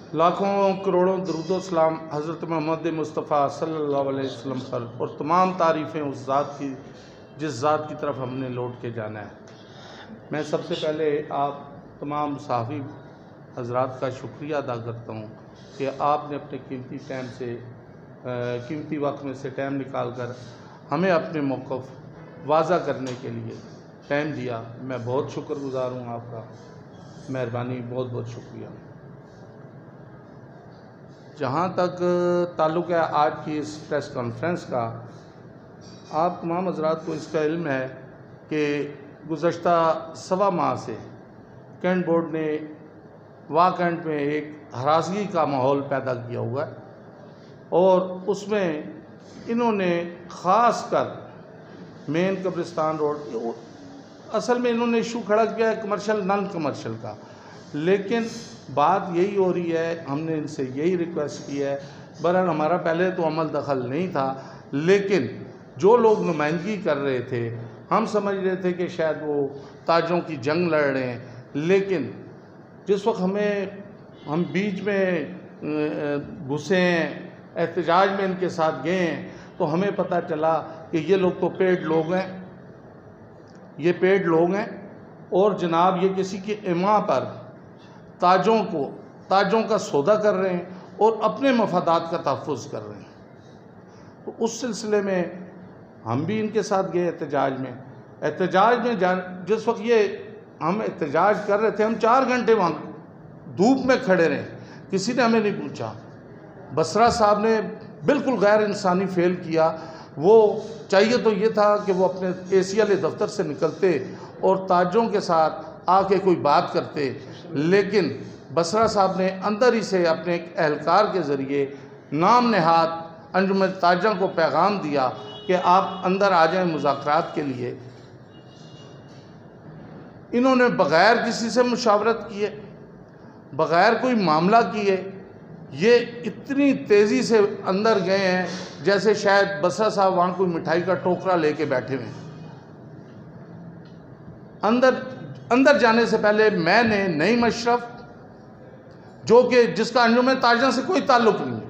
लाखों करोड़ों दरूद सलाम हज़रत मोहम्मद मुस्तफ़ा सल्लल्लाहु अलैहि वसल्लम पर और तमाम तारीफ़ें उस ज़ात की जिस ज़ात की तरफ हमने लौट के जाना है। मैं सबसे पहले आप तमाम सहाफ़ी हज़रात का शुक्रिया अदा करता हूँ कि आपने अपने कीमती टाइम से कीमती वक्त में से टाइम निकाल कर हमें अपने मौक़िफ़ वाज़ा करने के लिए टाइम दिया। मैं बहुत शुक्रगुज़ार हूँ आपका, मेहरबानी, बहुत बहुत शुक्रिया। जहाँ तक ताल्लुक़ है आज की इस प्रेस कॉन्फ्रेंस का, आप तमाम हज़रात को इसका इल्म है कि गुज़श्ता सवा माह से कैंट बोर्ड ने वाह कैंट में एक हरासगी का माहौल पैदा किया हुआ है और उसमें इन्होंने ख़ास कर मेन कब्रिस्तान रोड, असल में इन्होंने इशू खड़ा किया है कमर्शियल नॉन कमर्शियल का, लेकिन बात यही हो रही है, हमने इनसे यही रिक्वेस्ट की है। बहरहाल हमारा पहले तो अमल दखल नहीं था, लेकिन जो लोग नुमाइंदगी कर रहे थे हम समझ रहे थे कि शायद वो ताजों की जंग लड़ रहे हैं, लेकिन जिस वक्त हम बीच में घुसे हैं, एहतजाज में इनके साथ गए हैं, तो हमें पता चला कि ये लोग तो पेड लोग हैं, ये पेड लोग हैं और जनाब ये किसी की इमा पर ताजों का सौदा कर रहे हैं और अपने मफादात का तहफ़्फ़ुज़ कर रहे हैं। तो उस सिलसिले में हम भी इनके साथ गए एहतजाज में जिस वक्त ये हम एहतजाज कर रहे थे, हम 4 घंटे वहाँ धूप में खड़े रहे, किसी ने हमें नहीं पूछा। बसरा साहब ने बिल्कुल गैर इंसानी फ़ेल किया। वो चाहिए तो ये था कि वो अपने एसी वाले दफ्तर से निकलते और ताजों के साथ आके कोई बात करते, लेकिन बसरा साहब ने अंदर ही से अपने एक एहलकार के ज़रिए नाम नहाद अंजुमन ताजा को पैगाम दिया कि आप अंदर आ जाएं मुज़ाकरात के लिए। इन्होंने बग़ैर किसी से मुशावरत किए, बग़ैर कोई मामला किए, ये इतनी तेज़ी से अंदर गए हैं जैसे शायद बसरा साहब वहाँ कोई मिठाई का टोकरा लेके बैठे हुए हैं। अंदर जाने से पहले मैंने नईम अशरफ, जो कि जिसका अंजुमन ताजा से कोई ताल्लुक़ नहीं है,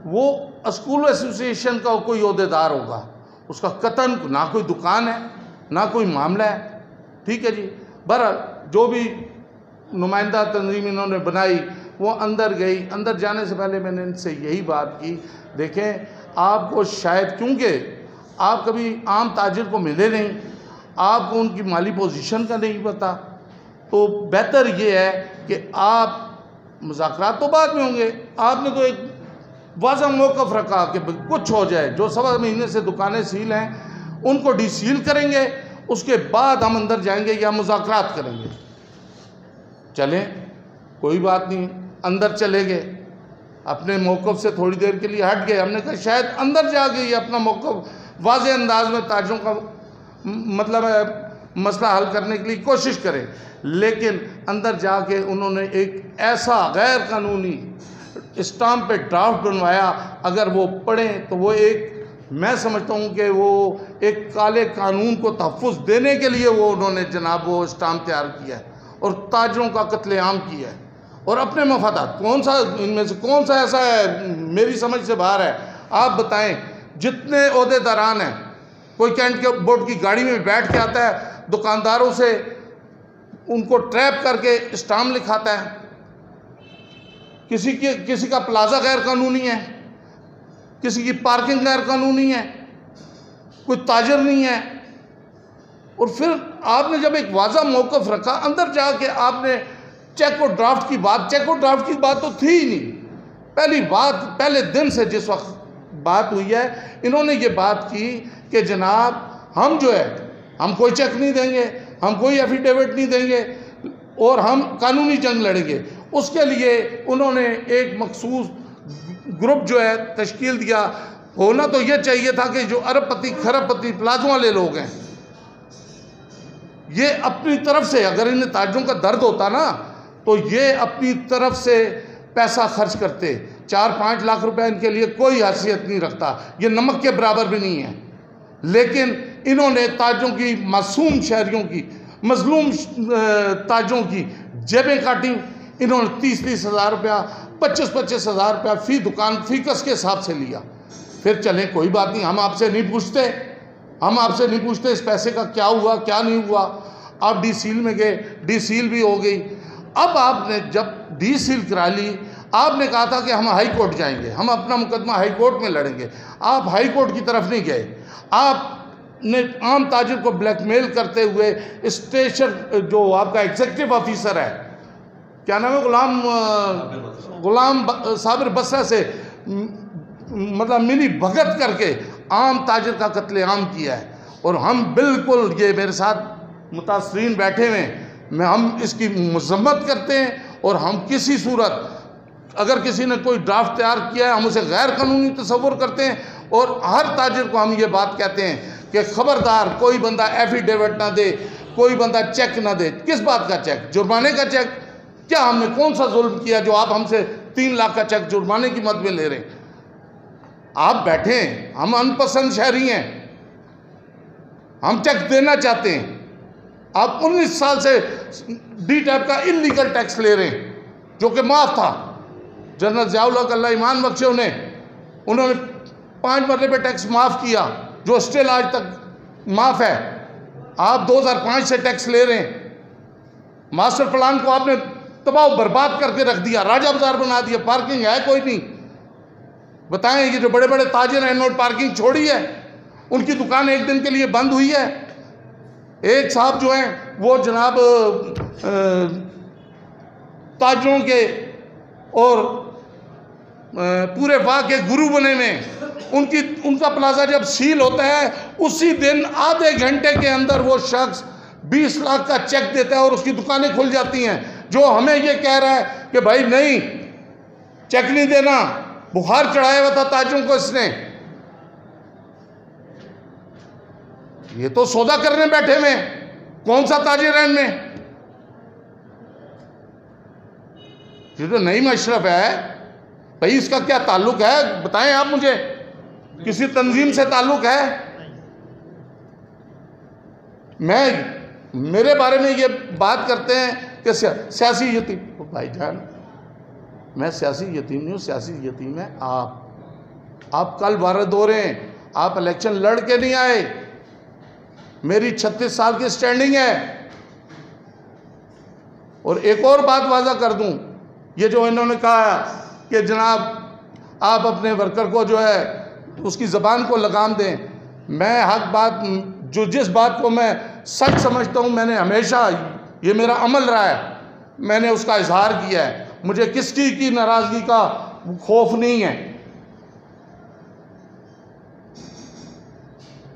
वो स्कूल एसोसिएशन का कोई ओहदेदार होगा, उसका कतन ना कोई दुकान है ना कोई मामला है, ठीक है जी। बहरहाल जो भी नुमाइंदा तंजीम इन्होंने बनाई वो अंदर गई। अंदर जाने से पहले मैंने इनसे यही बात की, देखें आपको शायद, क्योंकि आप कभी आम ताजिर को मिले नहीं, आपको उनकी माली पोजीशन का नहीं पता, तो बेहतर ये है कि आप मुज़ाकरात तो बाद में होंगे, आपने तो एक वाज़ा मौक़िफ़ रखा कि कुछ हो जाए, जो 1.25 महीने से दुकानें सील हैं उनको डीसील करेंगे, उसके बाद हम अंदर जाएंगे या मुज़ाकरात करेंगे। चलें, कोई बात नहीं, अंदर चले गए, अपने मौक़िफ़ से थोड़ी देर के लिए हट गए। हमने कहा शायद अंदर जाके ये अपना मौक़िफ़ वाज़े अंदाज में ताजों का मतलब मसला हल करने के लिए कोशिश करें, लेकिन अंदर जाके उन्होंने एक ऐसा गैर कानूनी स्टाम्प पे ड्राफ्ट बनवाया, अगर वो पढ़ें तो वो मैं समझता हूँ कि वो एक काले कानून को तहफ़्फ़ुज़ देने के लिए वो उन्होंने जनाब वो स्टाम्प तैयार किया है और ताजों का कत्लेआम किया है और अपने मफादात। कौन सा इनमें से कौन सा ऐसा है मेरी समझ से बाहर है? आप बताएं, जितने ओहदेदारान हैं, कोई कैंट के बोर्ड की गाड़ी में बैठ के आता है, दुकानदारों से उनको ट्रैप करके स्टाम्प लिखाता है, किसी का प्लाजा गैर कानूनी है, किसी की पार्किंग गैर कानूनी है, कोई ताजर नहीं है। और फिर आपने जब एक वाज़ा मौक़िफ़ रखा, अंदर जाके आपने चेक और ड्राफ्ट की बात तो थी ही नहीं। पहले दिन से जिस वक्त बात हुई है, इन्होंने ये बात की कि जनाब हम जो है, हम कोई चेक नहीं देंगे, हम कोई एफिडेविट नहीं देंगे और हम कानूनी जंग लड़ेंगे। उसके लिए उन्होंने एक मखसूस ग्रुप जो है तश्कील दिया। होना तो ये चाहिए था कि जो अरबपति खरबपति प्लाजों वाले लोग हैं, ये अपनी तरफ से, अगर इन्हें ताजों का दर्द होता ना, तो ये अपनी तरफ से पैसा खर्च करते। 4-5 लाख रुपए इनके लिए कोई हैसियत नहीं रखता, ये नमक के बराबर भी नहीं है। लेकिन इन्होंने ताजों की, मासूम शहरियों की, मजलूम ताजों की जेबें काटी। इन्होंने 30-30 हज़ार रुपया, 25-25 हज़ार रुपया फ़ी दुकान फ़ीकस के हिसाब से लिया। फिर चलें, कोई बात नहीं, हम आपसे नहीं पूछते इस पैसे का क्या हुआ क्या नहीं हुआ। आप डी सील में गए, डी सील भी हो गई। अब आपने जब डी सील करा ली, आपने कहा था कि हम हाई कोर्ट जाएंगे, हम अपना मुकदमा हाई कोर्ट में लड़ेंगे। आप हाई कोर्ट की तरफ नहीं गए, आपने आम ताजिर को ब्लैकमेल करते हुए स्टेशन जो आपका एग्जीक्यूटिव ऑफिसर है, क्या नाम है, गुलाम साबिर बसरा से मतलब मिली भगत करके आम ताजिर का कत्लेआम किया है। और हम बिल्कुल, ये मेरे साथ मुतासरीन बैठे हुए हैं, हम इसकी मजम्मत करते हैं। और हम किसी सूरत, अगर किसी ने कोई ड्राफ्ट तैयार किया है, हम उसे गैर कानूनी तस्वुर करते हैं। और हर ताजिर को हम ये बात कहते हैं कि खबरदार कोई बंदा एफिडेविट ना दे, कोई बंदा चेक ना दे। किस बात का चेक? जुर्माने का चेक? क्या हमने कौन सा जुल्म किया जो आप हमसे 3 लाख का चेक जुर्माने की मद में ले रहे हैं? आप बैठे हैं, हम अनपसंद शहरी हैं, हम चेक देना चाहते हैं। आप 19 साल से डी टाइप का इलीगल टैक्स ले रहे हैं जो कि माफ था। जनरल ज़ियाउल हक अल्लाह ईमान बख्शे उन्होंने 5 मरले पे टैक्स माफ़ किया जो स्टिल आज तक माफ़ है। आप 2005 से टैक्स ले रहे हैं। मास्टर प्लान को आपने तबाह बर्बाद करके रख दिया, राजा बाजार बना दिया, पार्किंग है कोई नहीं। बताएं, ये जो बड़े बड़े ताजिर हैं, इन्होंने पार्किंग छोड़ी है, उनकी दुकान एक दिन के लिए बंद हुई है। एक साहब जो हैं वो जनाब ताजिरों के और पूरे वाह के गुरु बने में, उनका प्लाजा जब सील होता है उसी दिन आधे घंटे के अंदर वो शख्स 20 लाख का चेक देता है और उसकी दुकानें खुल जाती हैं। जो हमें ये कह रहा है कि भाई नहीं, चेक नहीं देना, बुखार चढ़ाया हुआ था ताजिरों को इसने। ये तो सौदा करने बैठे में, कौन सा ताजिर है इनमें? ये तो नईम अशरफ है भाई, इसका क्या ताल्लुक है बताएं आप मुझे? किसी तंजीम से ताल्लुक है? मेरे बारे में ये बात करते हैं कि सियासी यतीम। भाईजान, मैं सियासी यतीम नहीं हूँ, सियासी यतीम है आप कल वारद हो रहे हैं, आप इलेक्शन लड़ के नहीं आए। मेरी 36 साल की स्टैंडिंग है। और एक और बात वाज़ा कर दूं, ये जो इन्होंने कहा कि जनाब आप अपने वर्कर को जो है उसकी ज़बान को लगाम दें, मैं हक बात जो जिस बात को मैं सच समझता हूँ, मैंने हमेशा, ये मेरा अमल रहा है, मैंने उसका इजहार किया है। मुझे किसी की नाराज़गी का खौफ नहीं है।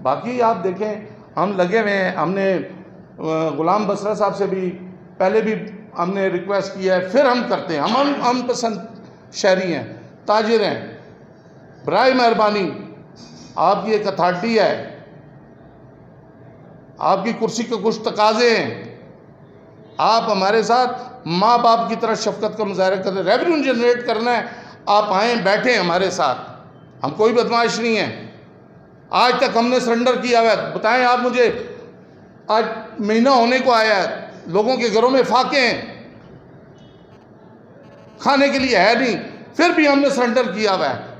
बाकी आप देखें, हम लगे हुए हैं, हमने गुलाम बसरा साहब से भी पहले भी हमने रिक्वेस्ट किया है, फिर हम करते हैं। हम पसंद शहरी हैं, ताजिर हैं, बराए मेहरबानी, आपकी एक अथॉरिटी है, आपकी कुर्सी के कुछ तकाजे हैं, आप हमारे साथ माँ बाप की तरह शफकत का मुजाहरा करें। रेवेन्यू जनरेट करना है, आप आएँ बैठें हमारे साथ, हम कोई बदमाश नहीं है। आज तक हमने सरेंडर किया हुआ है। बताएं आप मुझे, आज महीना होने को आया है, लोगों के घरों में फाके हैं, खाने के लिए है नहीं, फिर भी हमने सरेंडर किया हुआ है।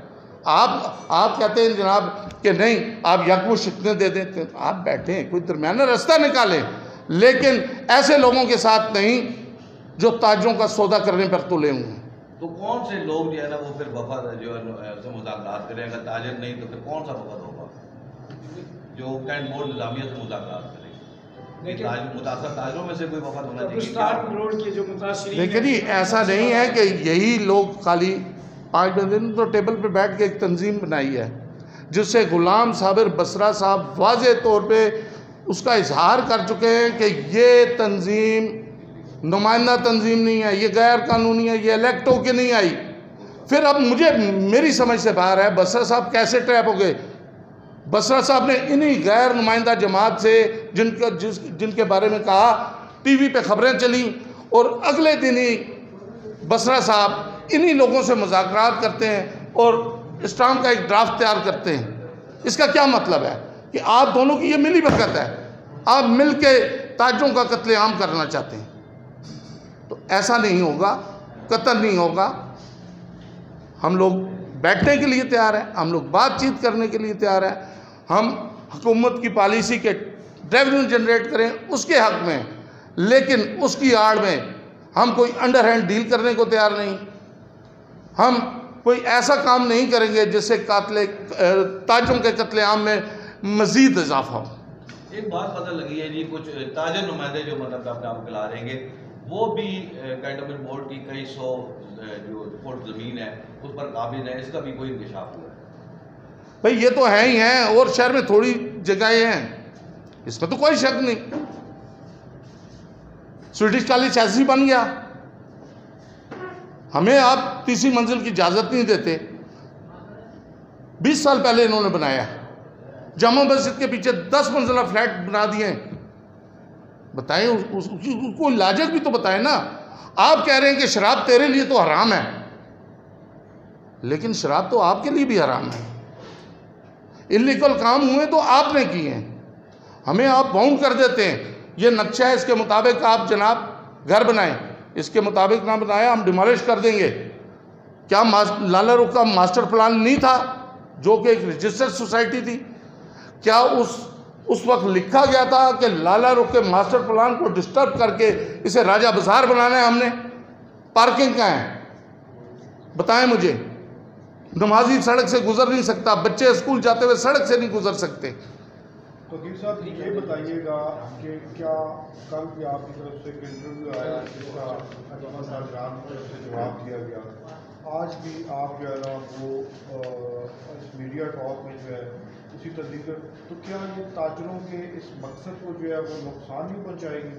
आप कहते हैं जनाब कि नहीं आप यकमुश्त इतने दे दें, आप बैठें, कोई दरमियाना रास्ता निकालें, लेकिन ऐसे लोगों के साथ नहीं जो ताजों का सौदा करने पर तुले हुए हैं। तो कौन से लोग जो है ना वो फिर वफा जो है मुज़ाकरात करेंगे? ताजिर नहीं तो फिर कौन सा वफा होगा जो कैंट बोर्ड निज़ामिया से मुज़ाकरात करेंगे? मुतासर ताजरों में से कोई वफा होना चाहिए। देखिए जी, ऐसा नहीं है कि यही लोग खाली 5 दिन तो टेबल पे बैठ के एक तंजीम बनाई है जिससे गुलाम साबिर बसरा साहब वाज़े तौर पे उसका इजहार कर चुके हैं कि ये तंजीम नुमाइंदा तंजीम नहीं है, ये गैर कानूनी है, ये इलेक्ट होके नहीं आई। फिर अब मेरी समझ से बाहर है बसरा साहब कैसे ट्रैप हो गए। बसरा साहब ने इन्हीं गैर नुमाइंदा जमात से जिनके बारे में कहा, टीवी पे खबरें चली, और अगले दिन ही बसरा साहब इन्हीं लोगों से मुज़ाकरात करते हैं और स्टाम्प का एक ड्राफ्ट तैयार करते हैं। इसका क्या मतलब है कि आप दोनों की ये मिली भगत है, आप मिल के ताजों का कत्लेआम करना चाहते हैं। तो ऐसा नहीं होगा। कतई नहीं होगा। हम लोग बैठने के लिए तैयार हैं, हम लोग बातचीत करने के लिए तैयार हैं। हम हुकूमत की पॉलिसी के रेवेन्यू जनरेट करें उसके हक में, लेकिन उसकी आड़ में हम कोई अंडर हैंड डील करने को तैयार नहीं। हम कोई ऐसा काम नहीं करेंगे जिससे ताजों के कत्लेआम में मज़ीद इजाफा हो। एक बात पता लगी है जी, कुछ ताजर नुमाइंदे जो मतलब अपने आप खिला रहेंगे, वो भी कैंटोनमेंट बोर्ड की कई सौ जो फुट ज़मीन है उस पर काबिज है, इसका भी कोई इंकशाफ हुआ है? भाई ये तो है ही हैं, और शहर में थोड़ी जगहें हैं, इसमें तो कोई शक नहीं। स्वीडिश कॉलेज ऐसे ही बन गया, हमें आप तीसरी मंजिल की इजाज़त नहीं देते। 20 साल पहले इन्होंने बनाया, जामा मस्जिद के पीछे 10 मंजिला फ्लैट बना दिए। बताएं उसको लाजक भी तो बताएं ना। आप कह रहे हैं कि शराब तेरे लिए तो हराम है, लेकिन शराब तो आपके लिए भी हराम है। इल्लीगल काम हुए तो आपने किए हैं, हमें आप बाउंड कर देते हैं। ये नक्शा है, इसके मुताबिक आप जनाब घर बनाएं, इसके मुताबिक ना बनाया हम डिमोलिश कर देंगे। क्या लाला रुख का मास्टर प्लान नहीं था, जो कि एक रजिस्टर्ड सोसाइटी थी? क्या उस वक्त लिखा गया था कि लाला रुख के मास्टर प्लान को डिस्टर्ब करके इसे राजा बाजार बनाना है हमने? पार्किंग का है, बताएं मुझे। नमाजी सड़क से गुजर नहीं सकता, बच्चे स्कूल जाते हुए सड़क से नहीं गुजर सकते। तो गिर साहब ये बताइएगा कि क्या कल भी आपकी तरफ से इंटरव्यू आया जिसका अजमा साहब की तरफ से जवाब दिया गया, आज भी आप जो है ना वो इस मीडिया टॉक में जो है उसी तस्दीक, तो क्या ये ताजरों के इस मकसद को जो है वो नुकसान नहीं पहुँचाएगी?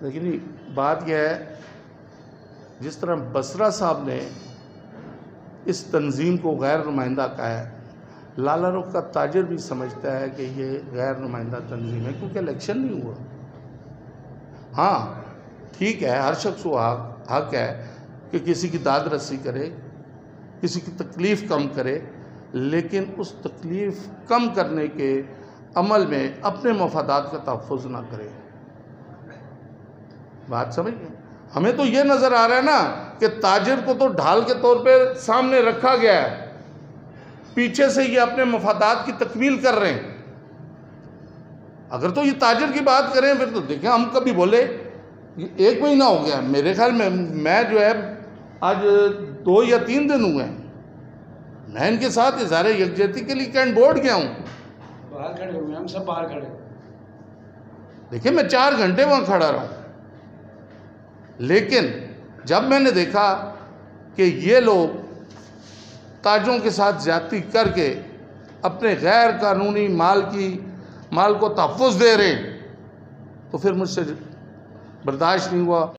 लेकिन बात यह है, जिस तरह बसरा साहब ने इस तंजीम को गैर नुमाइंदा कहा है, लाला रुख का ताजर भी समझता है कि ये गैर नुमाइंदा तंजीम है, क्योंकि इलेक्शन नहीं हुआ। हाँ ठीक है, हर शख्स को हक है कि किसी की दाद रसी करे, किसी की तकलीफ़ कम करे, लेकिन उस तकलीफ़ कम करने के अमल में अपने मफादात का तहफ़्फ़ुज़ ना करे। बात समझ गए? हमें तो ये नज़र आ रहा है ना कि ताजिर को तो ढाल के तौर पे सामने रखा गया है, पीछे से ये अपने मफादात की तकमील कर रहे हैं। अगर तो ये ताजिर की बात करें फिर तो देखें, हम कभी बोले, ये 1 महीना हो गया मेरे ख्याल में, मैं जो है आज 2 या 3 दिन हुए हैं, मैं इनके साथ इज़हार यकजहती के लिए कैंट बोर्ड गया हूँ। बाहर खड़े हुए, हम सब बाहर खड़े। देखिए मैं 4 घंटे वहाँ खड़ा रहा हूँ, लेकिन जब मैंने देखा कि ये लोग ताजों के साथ ज्यादती करके अपने गैर कानूनी माल को तहफ़्फ़ुज़ दे रहे, तो फिर मुझसे बर्दाश्त नहीं हुआ।